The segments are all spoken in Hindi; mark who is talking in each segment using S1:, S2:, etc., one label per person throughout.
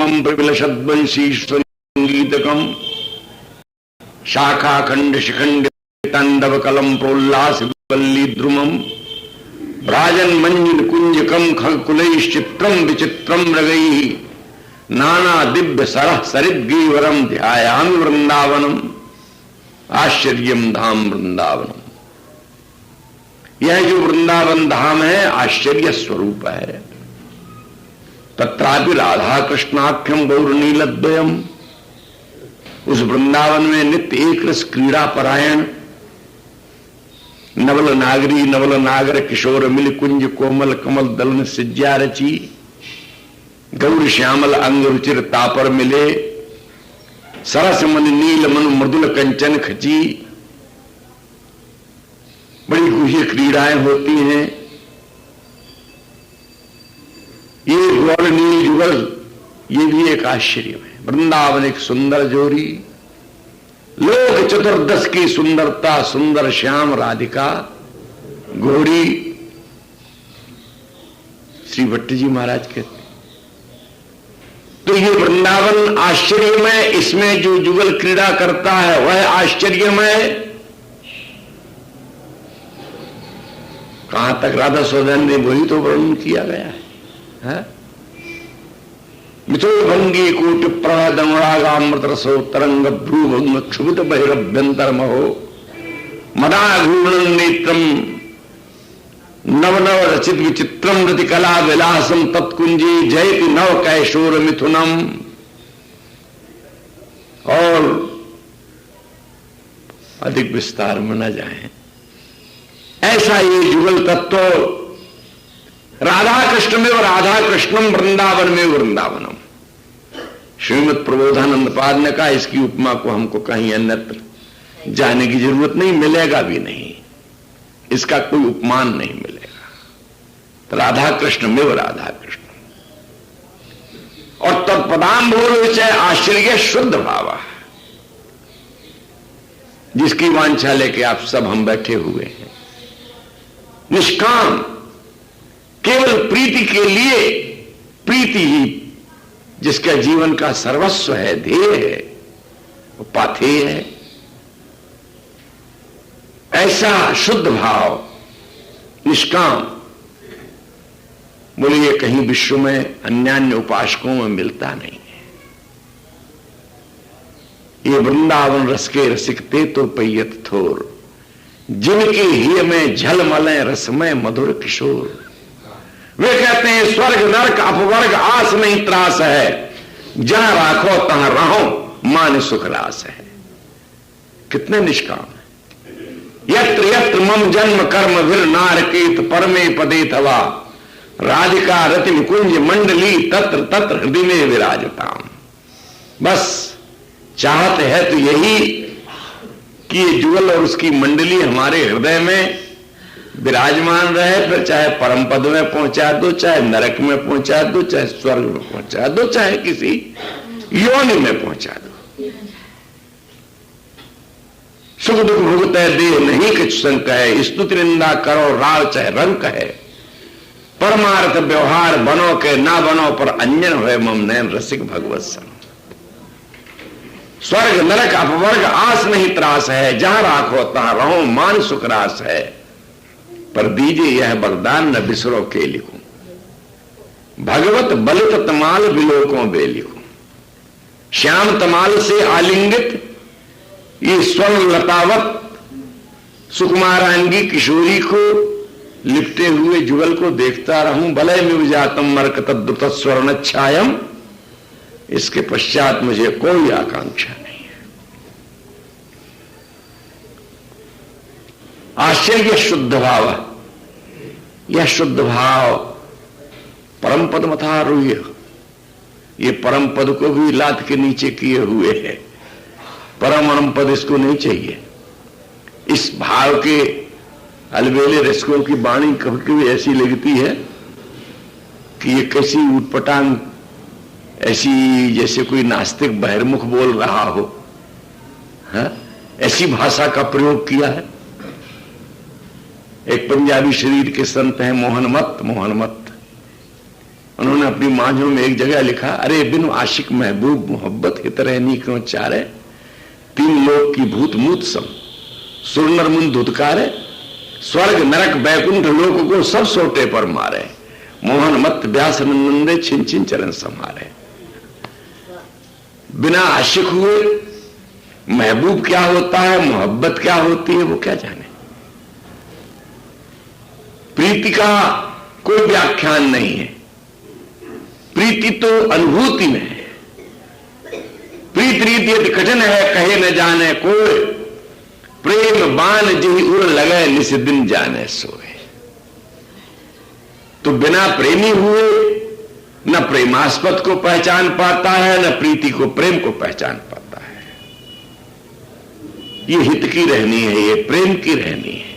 S1: रूपम प्रविलसद्वंशी संगीतकम शाखाखंड शिखंड तांडव कलम प्रोल्लास वल्ली द्रुमम राजन मंजिल कुंजकम खलकुलैश्चित्रम विचित्रम मृगैः नाना दिव्य सरह सरिद्गीवरम ध्यायामि वृंदावनम। आश्चर्यम धाम वृंदावनम, यह जो वृंदावन धाम है आश्चर्य स्वरूप है। तत्रापि राधा कृष्णाख्यम गौर नीलद्वयम, उस वृंदावन में नित्य एक रस क्रीड़ा परायण नवल नागरी नवल नागर किशोर मिल कुंज कोमल कमल दलन सिज्जा रची गौर श्यामल अंग रुचिर तापर मिले सरस मन नील मन मृदुल कंचन खची। बड़ी गुह्य क्रीड़ाएं होती हैं। ये गौर नील युगल ये भी एक आश्चर्य है। वृंदावन एक सुंदर जोड़ी, लोक चतुर्दश की सुंदरता, सुंदर श्याम राधिका घोड़ी। श्री भट्ट जी महाराज कहते तो ये वृंदावन आश्चर्यमय, इसमें जो जुगल क्रीड़ा करता है वह आश्चर्यमय। कहां तक राधा सौदन ने वही तो वर्णन किया गया है। मिथो भंगी कूट प्रदमरागामृत रसो तरंग भ्रूभंग क्षुभित बहिरभ्यंतर महो मदाघूर्णं नेत्रम नव नव रचित विचित्रम रति कला विलासम तत्कुंजी जयति नव कैशोर मिथुनम। और अधिक विस्तार में न जाएं, ऐसा ये जुगल तत्व राधा कृष्ण में, राधा कृष्णम वृंदावन में वृंदावनम। श्रीमद प्रबोधानंद पाद ने कहा इसकी उपमा को हमको कहीं अन्यत्र जाने की जरूरत नहीं, मिलेगा भी नहीं, इसका कोई उपमान नहीं मिलेगा। तो राधा कृष्ण में राधा कृष्ण और तत्पदाम भूल चाहे आश्चर्य शुद्ध भावा, जिसकी वांछा लेके आप सब हम बैठे हुए हैं, निष्काम केवल प्रीति के लिए, प्रीति ही जिसका जीवन का सर्वस्व है, ध्येय है, वो पाथेय है। ऐसा शुद्ध भाव निष्काम बोलिए कहीं विश्व में अन्यान्य उपासकों में मिलता नहीं है। ये वृंदावन रस के रसिकते तो पैयत थोर, जिनके हिय में झलमले रसमय मधुर किशोर। वे कहते हैं स्वर्ग नरक अपवर्ग आस नहीं त्रास है, जहां राखो तहां रहो मान सुख रास है। कितने निष्काम है। यत्र यत्र मम जन्म कर्म वीर नारकेत परमे पदे तवा राधिका रति कुंज मंडली तत्र तत्र हृदय में विराजताम। बस चाहते है तो यही कि ये जुगल और उसकी मंडली हमारे हृदय में विराजमान रहे, फिर चाहे परम पद में पहुंचा दो, चाहे नरक में पहुंचा दो, चाहे स्वर्ग में पहुंचा दो, चाहे किसी योनि में पहुंचा दो। सुख दुख भुगतै देह नहीं कुछ संक है, स्तुति निंदा करो राव चाहे रंग है। परमार्थ व्यवहार बनो के ना बनो पर अंजन हुए मम नैन रसिक भगवत सन। स्वर्ग नरक अपवर्ग आस नहीं त्रास है, जहां राखो तहां रहो मान सुख रास है। पर दीजिए यह वरदान न बिसरो के लिखूं, भगवत बलित तमाल बिलोकों बे लिखूं। श्याम तमाल से आलिंगित ये स्वर्ण लतावत सुकुमारांगी किशोरी को लिपटे हुए जुगल को देखता रहूं। बलय में विजातम मरकत द्रुत स्वर्ण छायम, इसके पश्चात मुझे कोई आकांक्षा नहीं है। आश्चर्य शुद्ध भाव, यह शुद्ध भाव परम पद मथारूढ़, ये परम पद को भी लात के नीचे किए हुए है। परम पद इसको नहीं चाहिए। इस भाव के अलबेले रसिकों की वाणी कभी कभी ऐसी लगती है कि ये कैसी उटपटांग, ऐसी जैसे कोई नास्तिक बहिर्मुख बोल रहा हो, है? ऐसी भाषा का प्रयोग किया है। एक पंजाबी शरीर के संत हैं मोहनमत, उन्होंने अपनी मांझों में एक जगह लिखा, अरे बिनु आशिक महबूब मोहब्बत की तरह नी क्यों चारे, तीन लोक की भूत मूत सम सुर नर मुन धुतकारे, स्वर्ग नरक बैकुंठ लोक को सब सोटे पर मारे, मोहन मत व्यास नंदे छिन छिन चरण समारे। बिना आशिक हुए महबूब क्या होता है, मोहब्बत क्या होती है, वो क्या जाने। प्रीति का कोई व्याख्यान नहीं है, प्रीति तो अनुभूति में है। प्रीत रीति कठिन है कहे न जाने कोई, प्रेम बान जी उड़ लगे निस दिन जाने सोए। तो बिना प्रेमी हुए न प्रेमास्पद को पहचान पाता है, न प्रीति को प्रेम को पहचान पाता है। ये हित की रहनी है, ये प्रेम की रहनी है।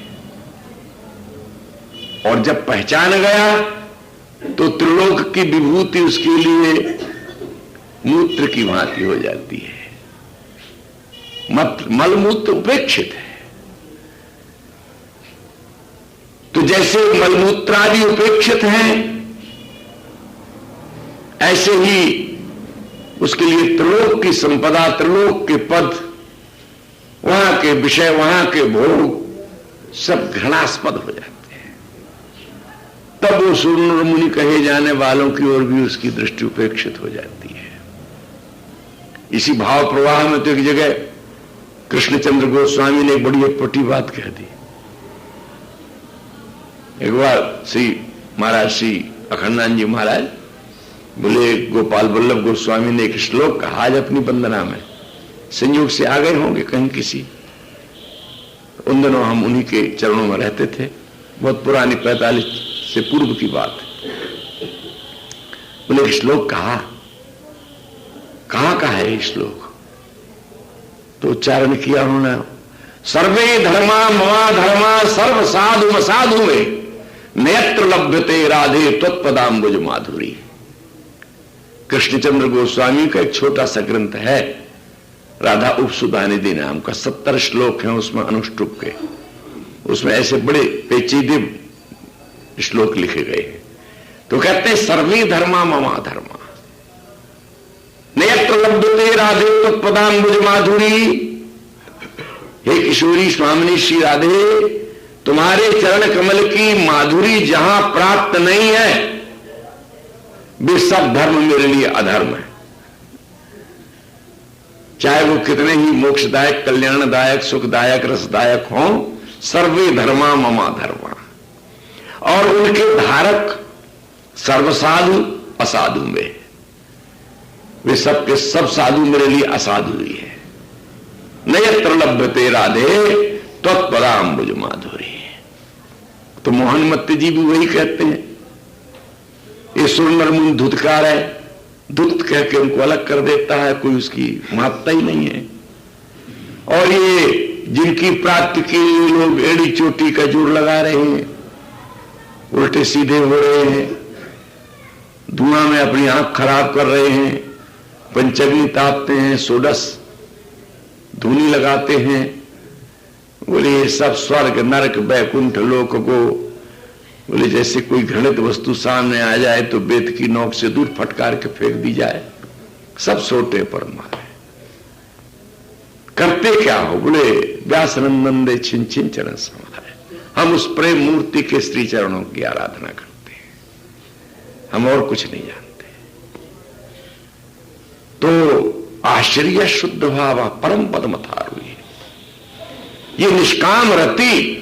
S1: और जब पहचान गया तो त्रिलोक की विभूति उसके लिए मूत्र की भांति हो जाती है। मलमूत्र उपेक्षित है। तो जैसे मलमूत्रादि उपेक्षित हैं, ऐसे ही उसके लिए त्रिलोक की संपदा, त्रिलोक के पद, वहां के विषय, वहां के भोग सब घृणास्पद हो जाते हैं। तब वो सुर मुनि कहे जाने वालों की ओर भी उसकी दृष्टि उपेक्षित हो जाती है। इसी भाव प्रवाह में तो एक जगह कृष्णचंद्र गोस्वामी ने एक बड़ी अटपटी बात कह दी। एक बार श्री महाराज श्री अखंडानंद जी महाराज बोले, गोपाल वल्लभ गोस्वामी ने एक श्लोक कहा आज अपनी वंदना में, संयोग से आ गए होंगे कहीं किसी, उन दिनों हम उन्हीं के चरणों में रहते थे, बहुत पुरानी 45 से पूर्व की बात। बोले एक श्लोक कहा, कहां का है ये श्लोक? तो उच्चारण किया उन्होंने, सर्वे धर्मा ममा धर्मा सर्व साधु मसाधु में नेत्र लभ्यते राधे त्वत्पदाम्बुज माधुरी। कृष्णचंद्र गोस्वामी का एक छोटा सा ग्रंथ है, राधा उपसुधानिधि नाम का, 70 श्लोक हैं उसमें अनुष्टुप के। उसमें ऐसे बड़े पेचीदे श्लोक लिखे गए हैं। तो कहते हैं सर्वे धर्मा ममा धर्मा नेत्र लभ्यते राधे त्वत्पदाम्बुज माधुरी। हे किशोरी स्वामिनी श्री राधे, तुम्हारे चरण कमल की माधुरी जहां प्राप्त नहीं है, वे सब धर्म मेरे लिए अधर्म है। चाहे वो कितने ही मोक्षदायक, कल्याणदायक, सुखदायक, रसदायक हों, सर्वे धर्मा ममा धर्मा। और उनके धारक सर्वसाधु असाधु में, वे सब के सब साधु मेरे लिए असाधु ही है। नयत्र लभ्यते राधे त्वत्पदाम्बुज माधुरी। तो मोहनमत्ती जी भी वही कहते हैं, ये सुर नर मुन धुतकार है, धुत कह के उनको अलग कर देता है, कोई उसकी महत्ता ही नहीं है। और ये जिनकी प्राप्ति के लिए लोग एड़ी चोटी का जोर लगा रहे हैं, उल्टे सीधे हो रहे हैं, धुआं में अपनी आंख खराब कर रहे हैं, पंचग्नि तापते हैं, सोडस धूनी लगाते हैं, बोले ये सब स्वर्ग नरक बैकुंठ लोक को, बोले जैसे कोई घृणित वस्तु सामने आ जाए तो बेत की नोक से दूर फटकार के फेंक दी जाए, सब सोटे पर मारे। करते क्या हो? बोले व्यास नंदे छिन छिन चरण समारे। हम उस प्रेम मूर्ति के श्री चरणों की आराधना करते हैं, हम और कुछ नहीं जानते। तो आश्चर्य शुद्ध भाव परम पद मथारुई, ये निष्काम रति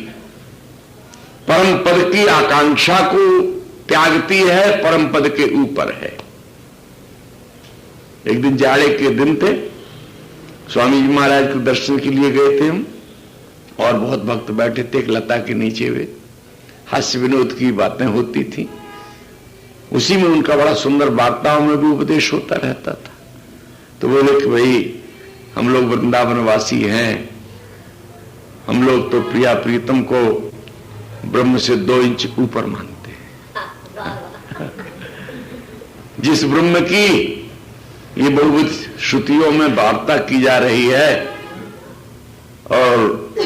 S1: परम पद की आकांक्षा को त्यागती है, परम पद के ऊपर है। एक दिन जाड़े के दिन थे, स्वामी जी महाराज के दर्शन के लिए गए थे हम, और बहुत भक्त बैठे थे एक लता के नीचे हुए, हास्य विनोद की बातें होती थी, उसी में उनका बड़ा सुंदर वार्ताओं में भी उपदेश होता रहता था। तो बोले कि भाई हम लोग वृंदावनवासी हैं, हम लोग तो प्रिया प्रीतम को ब्रह्म से 2 इंच ऊपर मानते हैं। जिस ब्रह्म की ये बहुविध श्रुतियों में वार्ता की जा रही है, और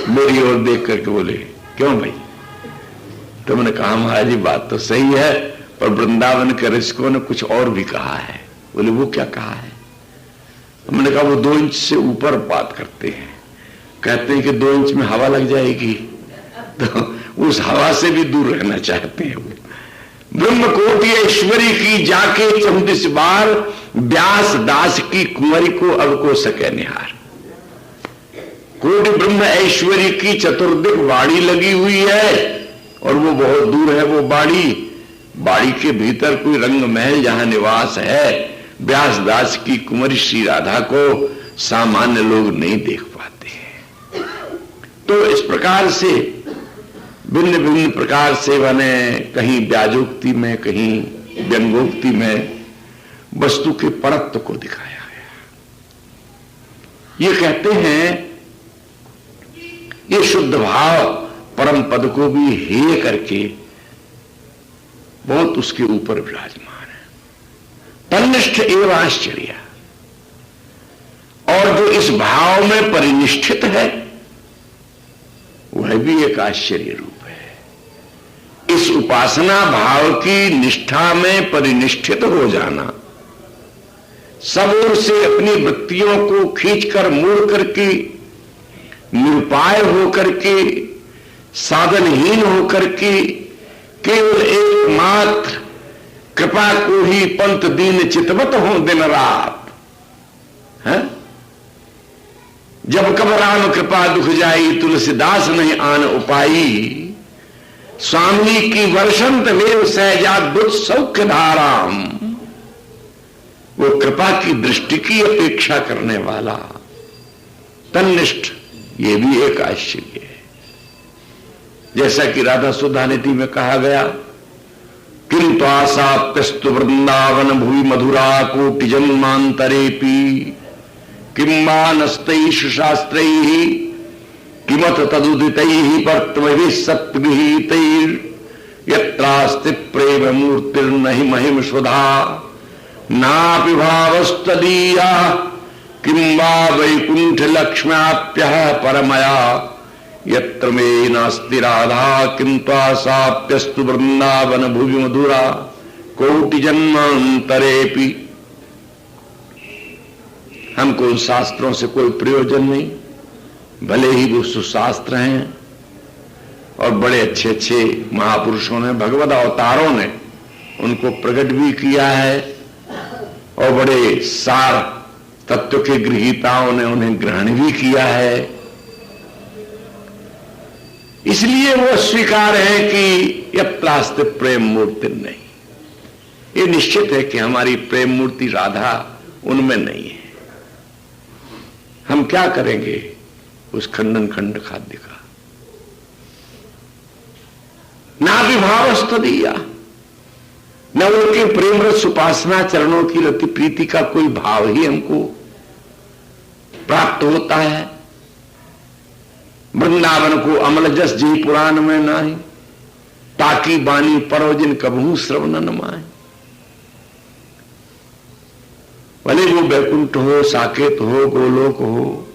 S1: मेरी ओर देख करके बोले क्यों भाई? तो मैंने कहा महाराज जी बात तो सही है, और वृंदावन के रसिकों ने कुछ और भी कहा है। बोले वो क्या कहा है? हमने कहा वो 2 इंच से ऊपर बात करते हैं। कहते हैं कि 2 इंच में हवा लग जाएगी, तो उस हवा से भी दूर रहना चाहते हैं। वो ब्रह्म कोटि ऐश्वरी की जाके 34 बार, व्यास दास की कुंवरी को अब को सके निहार। कोटि ब्रह्म ऐश्वरी की चतुर्दिक बाड़ी लगी हुई है और वो बहुत दूर है। वो बाड़ी के भीतर कोई रंग महल जहां निवास है, व्यास दास की कुंवरी श्री राधा को सामान्य लोग नहीं देख पाते हैं। तो इस प्रकार से भिन्न भिन्न प्रकार से बने, कहीं व्याजोक्ति में, कहीं व्यंगोक्ति में वस्तु के परत्व को दिखाया गया। ये कहते हैं ये शुद्ध भाव परम पद को भी हेय करके बहुत उसके ऊपर विराजमान है। तन्निष्ठ एवं आश्चर्य, और जो इस भाव में परिनिष्ठित है वह भी एक आश्चर्य रूप है। इस उपासना भाव की निष्ठा में परिनिष्ठित हो जाना, सब ओर से अपनी वृत्तियों को खींचकर मोड़ करके, निरुपाय होकर के, साधनहीन होकर के, केवल एकमात्र कृपा को ही पंत दीन चितवत हो दिन रात है। जब कब राम कृपा दुख जाई, तुलसीदास नहीं आन उपाई। स्वामी की वर्षंत वेव सहजात बुद्ध सौख्य धाराम। वो कृपा की दृष्टि की अपेक्षा करने वाला तन्निष्ठ, ये भी एक आश्चर्य है। जैसा कि राधा सुधानिधि में कहा गया, किंतु आसाप्यस्तु वृंदावन भुवि मधुरा कोटि जन्मांतरेपि किम्मानस्तैषु शास्त्रैः किमथ तदुदितैः पर्त्वैः सत्विहितैः यत्रास्ति प्रेम मूर्तिर्नहि महिम सुधा नापि भावस्तदीया किंवा वैकुंठ लक्ष्म्याप्यः परमया यत्र मे नास्ति राधा किंतु आसाप्यस्तु वृंदावन भुवि मधुरा कोटि जन्मांतरेपि। हमको उन शास्त्रों से कोई प्रयोजन नहीं, भले ही वो सुशास्त्र हैं और बड़े अच्छे अच्छे महापुरुषों ने, भगवत अवतारों ने उनको प्रकट भी किया है और बड़े सार तत्व के गृहीताओं ने उन्हें ग्रहण भी किया है। इसलिए वो स्वीकार है कि यत्रास्ति प्रेम मूर्ति नहीं, ये निश्चित है कि हमारी प्रेम मूर्ति राधा उनमें नहीं है। हम क्या करेंगे उस खंडन खंड खाद्य का? ना विभावस्तदीया, न उनके प्रेम रस उपासना चरणों की रति प्रीति का कोई भाव ही हमको प्राप्त होता है। वृंदावन को अमल जस जी पुराण में नाही, ताकि बानी परोजिन कबहू श्रवण न माए। भले वो बैकुंठ हो, साकेत हो, गोलोक हो,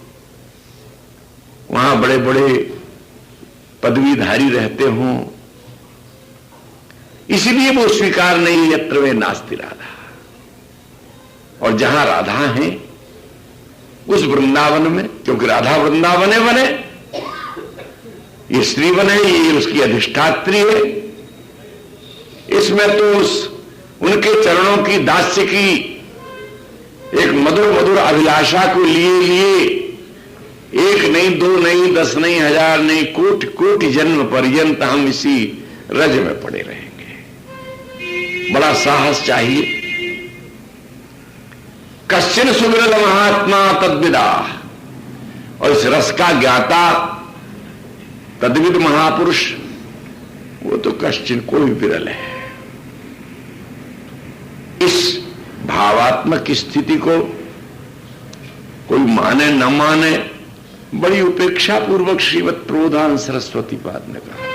S1: वहां बड़े बड़े पदवीधारी रहते हों, इसलिए वो स्वीकार नहीं यत्र वे नास्ति राधा। और जहां राधा है उस वृंदावन में, क्योंकि राधा वृंदावने बने, ये स्त्री बने, ये उसकी अधिष्ठात्री है, इसमें तो उनके चरणों की दास्य की एक मधुर मधुर अभिलाषा को लिए एक नहीं, 2 नहीं, 10 नहीं, 1000 नहीं, कोटि कोटि जन्म पर्यंत हम इसी रज में पड़े रहेंगे। बड़ा साहस चाहिए। कश्चिन सुविरल महात्मा तद्विदा, और इस रस का ज्ञाता तद्विद महापुरुष वो तो कश्चिन कोई विरल है। इस भावात्मक स्थिति को कोई माने न माने, बड़ी उपेक्षा पूर्वक श्रीमद प्रोधान सरस्वती पाद ने कहा,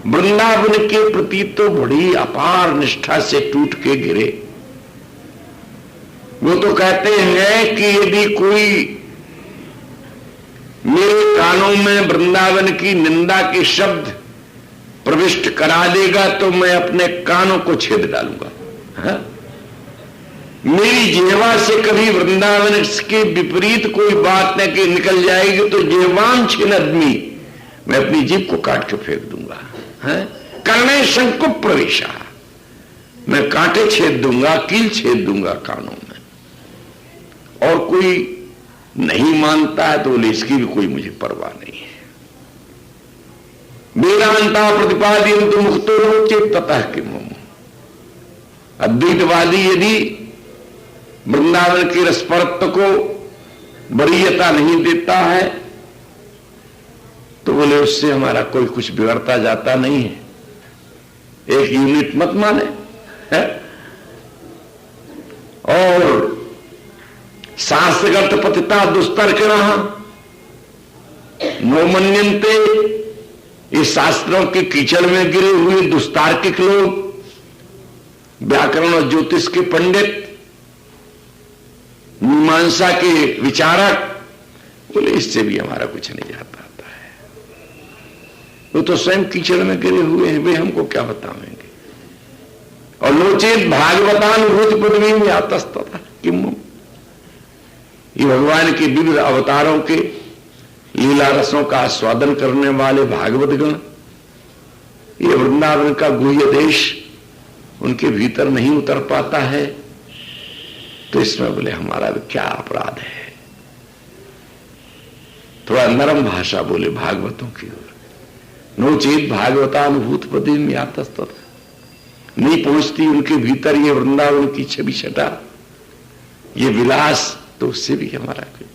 S1: वृंदावन के प्रति तो बड़ी अपार निष्ठा से टूट के गिरे। वो तो कहते हैं कि यदि कोई मेरे कानों में वृंदावन की निंदा के शब्द प्रविष्ट करा देगा तो मैं अपने कानों को छेद डालूंगा। हाँ? मेरी जिह्वा से कभी वृंदावन के विपरीत कोई बात न कि निकल जाएगी तो जिह्वाम छिन आदमी, मैं अपनी जीभ को काट के फेंक दूंगा। कर्णे शंकु प्रवेशा, मैं कांटे छेद दूंगा, कील छेद दूंगा कानों में। और कोई नहीं मानता है तो बोले इसकी भी कोई मुझे परवाह नहीं है। वेदांता प्रतिपादित मुक्तो चेत ततः किम। अद्वैतवादी यदि वृंदावन के रसपरत्व को वरीयता नहीं देता है तो बोले उससे हमारा कोई कुछ बिगड़ता जाता नहीं है, एक यूनिट मत माने है? और शास्त्रगत पतिता दुस्तर्किणः नो मन्यन्ते, इस शास्त्रों के कीचड़ में गिरे हुए दुस्तार्किक लोग, व्याकरण और ज्योतिष के पंडित, मीमांसा के विचारक, बोले इससे भी हमारा कुछ नहीं जाता है। वो तो स्वयं कीचड़ में गिरे हुए हैं, वे हमको क्या बताएंगे। और लोचेत भागवतानुभूति पदवी में आतस्तता किम। ये भगवान के विविध अवतारों के लीला रसों का आस्वादन करने वाले भागवत गण, ये वृंदावन का गुह्य देश उनके भीतर नहीं उतर पाता है तो इसमें बोले हमारा भी क्या अपराध है। थोड़ा नरम भाषा बोले भागवतों की ओर। नोचेत भागवतानुभूत पदवी में आतस्तता, नहीं पहुंचती उनके भीतर ये वृंदावन की छवि छटा, ये विलास, तो उससे भी हमारा कोई।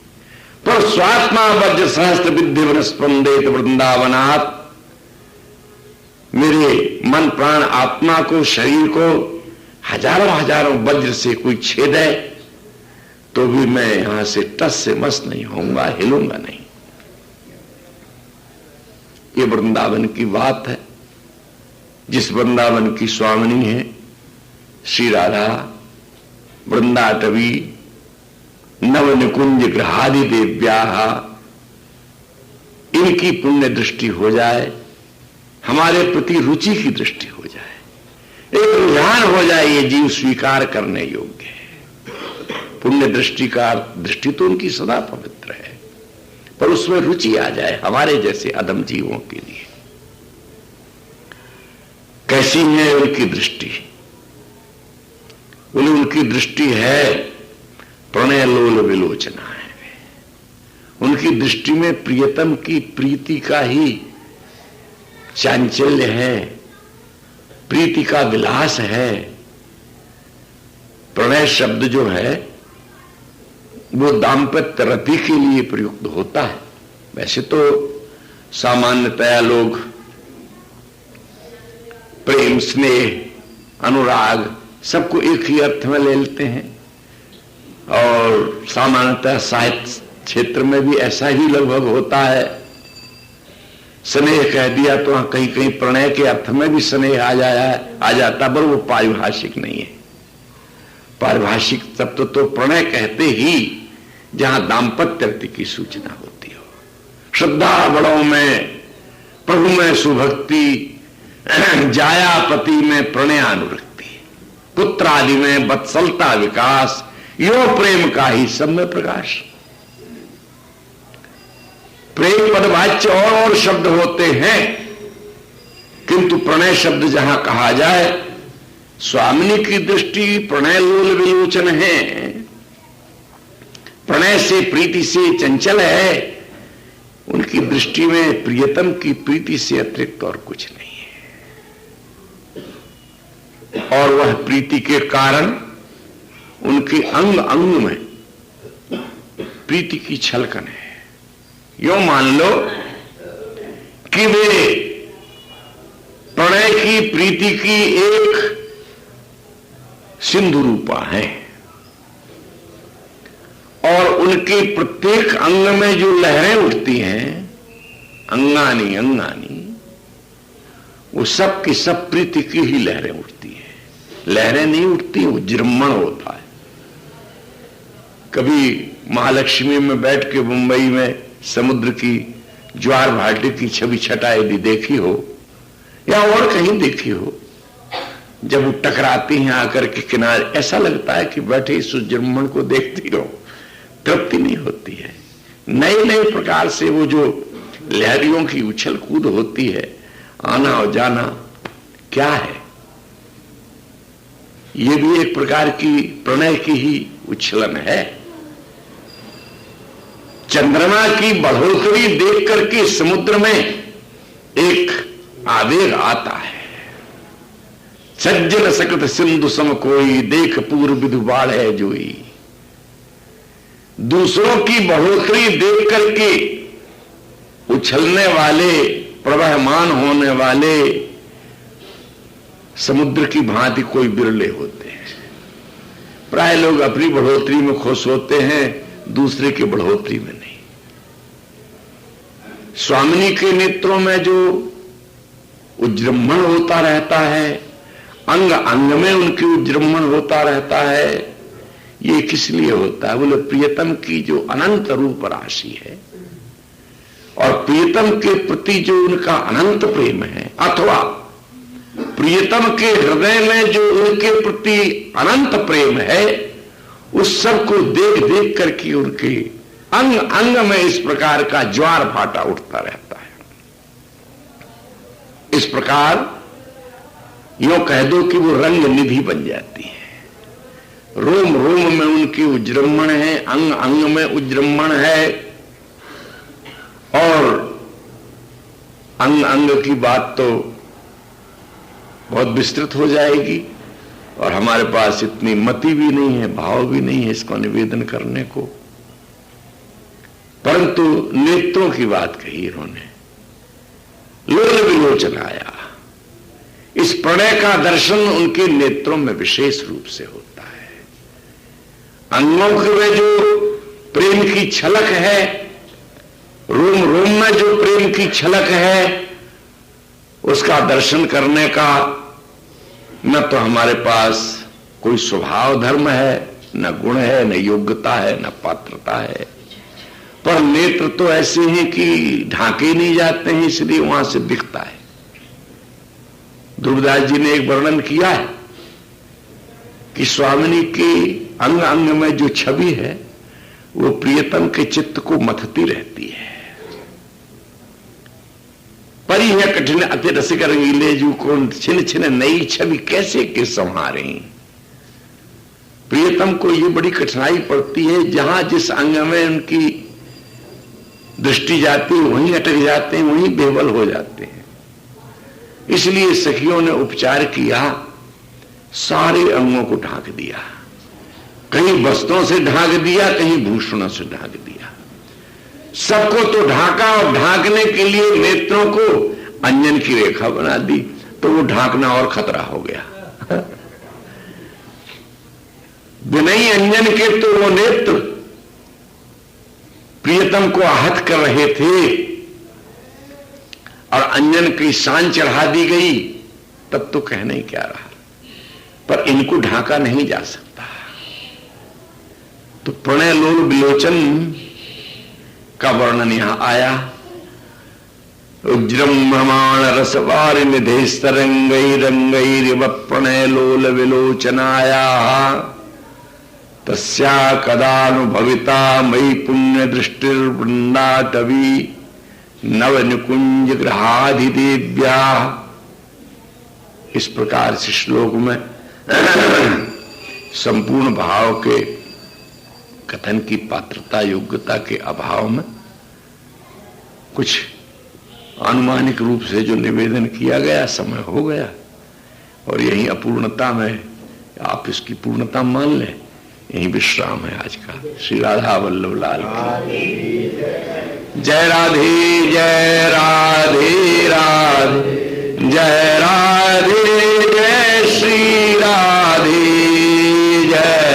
S1: पर स्वात्मा वज्र सहस्त्र विद्य वनस्पंदेत वृंदावनात्, मेरे मन प्राण आत्मा को, शरीर को हजारों हजारों वज्र से कोई छेद है तो भी मैं यहां से टस से मस नहीं होऊंगा, हिलूंगा नहीं। ये वृंदावन की बात है। जिस वृंदावन की स्वामिनी है श्री राधा, वृंदाटवी नव निकुंज ग्रहादि देव्या, इनकी पुण्य दृष्टि हो जाए, हमारे प्रति रुचि की दृष्टि हो जाए, एक रुझान हो जाए, ये जीव स्वीकार करने योग्य है। पुण्य दृष्टि का दृष्टि तो उनकी सदा पवित्र है, पर उसमें रुचि आ जाए हमारे जैसे अधम जीवों के लिए। कैसी है उनकी दृष्टि? बोले उनकी दृष्टि है प्रणय लोल विलोचना है। उनकी दृष्टि में प्रियतम की प्रीति का ही चांचल्य है, प्रीति का विलास है। प्रणय शब्द जो है वो दाम्पत्य रति के लिए प्रयुक्त होता है। वैसे तो सामान्यतया लोग प्रेम, स्नेह, अनुराग सबको एक ही अर्थ में ले लेते हैं और सामान्यतः साहित्य क्षेत्र में भी ऐसा ही लगभग होता है। स्नेह कह दिया तो कहीं कहीं प्रणय के अर्थ में भी स्नेह आ जाता, पर वो पारिभाषिक नहीं है। पारिभाषिक शब्द तो प्रणय कहते ही जहां दाम्पत्य रति की सूचना होती हो। श्रद्धा बड़ों में प्रभु में सुभक्ति, जायापति में प्रणयानुरक्ति, पुत्र आदि में वत्सलता विकास, यो प्रेम का ही सब में प्रकाश। प्रेम पदवाच्य और शब्द होते हैं, किंतु प्रणय शब्द जहां कहा जाए, स्वामिनी की दृष्टि प्रणय लोल विलोचन है, प्रणय से प्रीति से चंचल है। उनकी दृष्टि में प्रियतम की प्रीति से अतिरिक्त और कुछ नहीं है। और वह प्रीति के कारण उनके अंग अंग में प्रीति की छलकन है। यो मान लो कि वे प्रणय की प्रीति की एक सिंधु रूपा है और उनके प्रत्येक अंग में जो लहरें उठती हैं, अंगानी अंगानी, वो सब की सब प्रीति की ही लहरें उठती हैं। लहरें नहीं उठती, वो जिरमण होता है। कभी महालक्ष्मी में बैठ के मुंबई में समुद्र की ज्वार भाटे की छवि छटा यदि देखी हो, या और कहीं देखी हो, जब वो टकराती हैं आकर के किनारे, ऐसा लगता है कि बैठे इस उज्जृंभण को देखती रहो, तृप्ति नहीं होती है। नए नए प्रकार से वो जो लहरियों की उछल कूद होती है, आना और जाना, क्या है ये भी एक प्रकार की प्रणय की ही उछलन है। चंद्रमा की बढ़ोतरी देख करके समुद्र में एक आवेग आता है। सज्जन सकत सिंधु सम कोई, देख पूर्व विधु बाढ़ है जोई। दूसरों की बढ़ोतरी देख करके उछलने वाले, प्रवहमान होने वाले समुद्र की भांति कोई बिरले होते हैं। प्राय लोग अपनी बढ़ोतरी में खुश होते हैं, दूसरे की बढ़ोतरी में नहीं। स्वामिनी के नेत्रों में जो उज्जृंभण होता रहता है, अंग अंग में उनकी उज्जृंभण होता रहता है, ये किस लिए होता है? बोले प्रियतम की जो अनंत रूप राशि है और प्रियतम के प्रति जो उनका अनंत प्रेम है, अथवा प्रियतम के हृदय में जो उनके प्रति अनंत प्रेम है, उस सब को देख देख करके उनके अंग अंग में इस प्रकार का ज्वार भाटा उठता रहता है। इस प्रकार यूं कह दो कि वो रंग निधि बन जाती है। रोम रोम में उनकी उज्जृंभण है, अंग अंग में उज्जृंभण है, और अंग अंग की बात तो बहुत विस्तृत हो जाएगी और हमारे पास इतनी मति भी नहीं है, भाव भी नहीं है इसको निवेदन करने को। परंतु नेत्रों की बात कही इन्होंने, लोल विलोचन आया। इस प्रणय का दर्शन उनके नेत्रों में विशेष रूप से होता है। अंगों में जो प्रेम की छलक है, रोम रोम में जो प्रेम की छलक है, उसका दर्शन करने का न तो हमारे पास कोई स्वभाव धर्म है, न गुण है, न योग्यता है, न पात्रता है, पर नेत्र तो ऐसे हैं कि ढांके नहीं जाते हैं, इसलिए वहां से दिखता है। ध्रुवदास जी ने एक वर्णन किया है कि स्वामिनी के अंग अंग में जो छवि है वो प्रियतम के चित्त को मथती रहती है। परी है कठिन अति रसिक रंगीले जू को छिन छिन नई छवि कैसे के संहारे। प्रियतम को ये बड़ी कठिनाई पड़ती है, जहां जिस अंग में उनकी दृष्टि जाती है वहीं अटक जाते हैं, वहीं बेबल हो जाते हैं। इसलिए सखियों ने उपचार किया, सारे अंगों को ढांक दिया, कहीं वस्त्रों से ढांक दिया, कहीं भूषणों से ढांक दिया, सबको तो ढांका, और ढांकने के लिए नेत्रों को अंजन की रेखा बना दी, तो वो ढांकना और खतरा हो गया। बिना अंजन के तो वो नेत्र प्रियतम को आहत कर रहे थे, और अंजन की शान चढ़ा दी गई, तब तो कहना ही क्या रहा। पर इनको ढांका नहीं जा सकता। तो प्रणय लोल विलोचन का वर्णन यहां आया। उज्जृंभमाण रसवार निधे तरंगई रंगई प्रणय लोल विलोचनाया तस्या कदानुभविता मई पुण्य दृष्टिर्वृंदाटवी नव निकुंज ग्रहाधिदेव्या। इस प्रकार से श्लोक में संपूर्ण भाव के कथन की पात्रता योग्यता के अभाव में कुछ अनुमानिक रूप से जो निवेदन किया गया, समय हो गया और यही अपूर्णता में आप इसकी पूर्णता मान लें, यही विश्राम है आज का। श्री राधा वल्लभ लाल की जय। राधे जय राधे राधे जय राधे जय श्री राधे जय।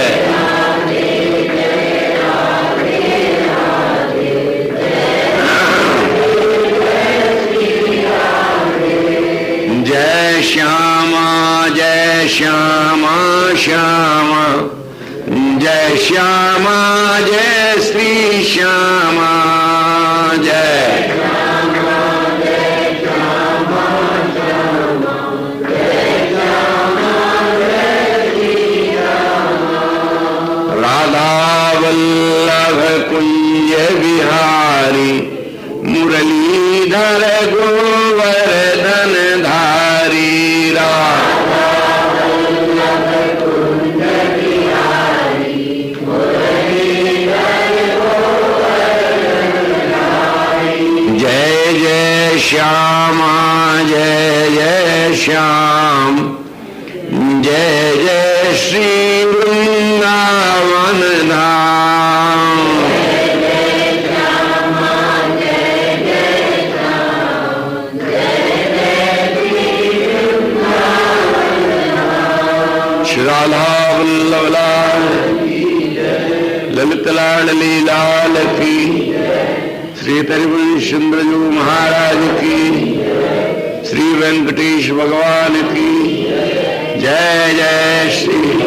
S1: जय श्यामा जय श्यामा श्यामा जय श्यामा जय श्री श्यामा जय। ललित लाडली लाल की, श्री त्रिभुवनेश्वर महाराज की, श्री वेंकटेश भगवान की जय। जय श्री